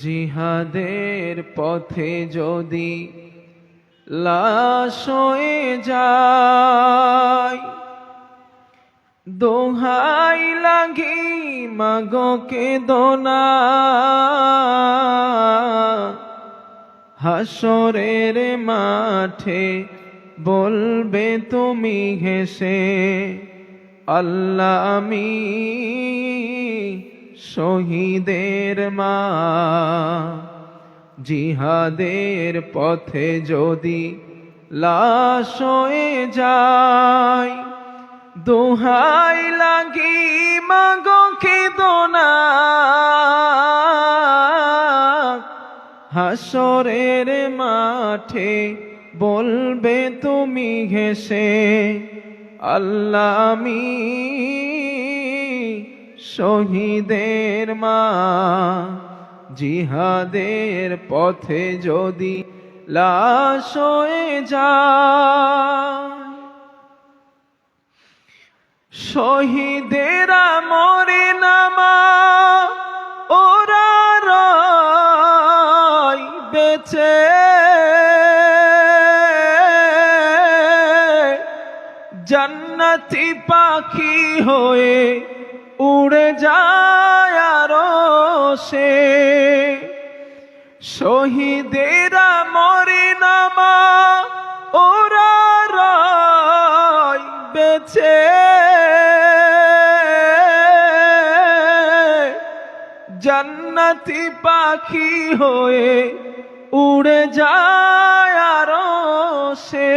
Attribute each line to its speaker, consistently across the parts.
Speaker 1: জিহাদের পথে যদি লাশ হয়ে যায়, দোহাই লাগি মাগো কেঁদো না, হাসরের মাঠে বলবে তুমি হেসে, আল্লাহ আমি শহীদের মা। জিহাদের পথে যদি লাশ হয়ে যায়, দোহাই লাগি মাগো কেঁদো না, হাসরের মাঠে বলবে তুমি হেসে, আল্লাহ আমি শহীদের মা। জিহাদের পথে যদি লাশ হয়ে যায়, শহীদেরা মরে নামা ওরা রয় বেঁচে, জান্নাতি পাখি হয়ে উড়ে যায় আরশে। শহীদেরা মরে নামা ওরা রয় বেঁচে, জান্নাতি পাখি হয়ে উড়ে যায় আরশে।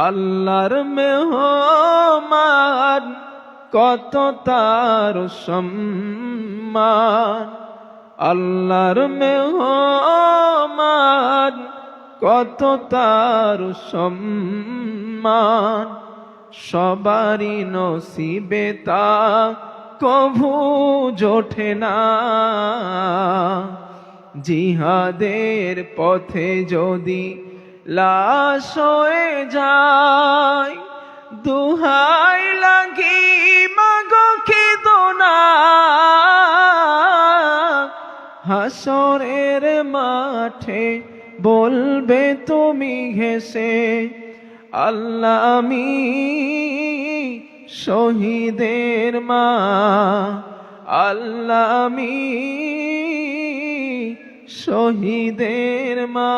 Speaker 1: আল্লাহর মেহমান কত তার সম্মান, আল্লাহর মেহমান কত তার সম্মান, সবারই নসিবে তা কভু জোটে না। জিহাদের পথে যদি লাশ হয়ে যায়, দোহাই লাগি মাগো কেঁদো না, হাসরের মাঠে বলবে তুমি হেসে, আল্লাহ আমি শহীদের মা, আল্লাহ আমি শহীদের মা।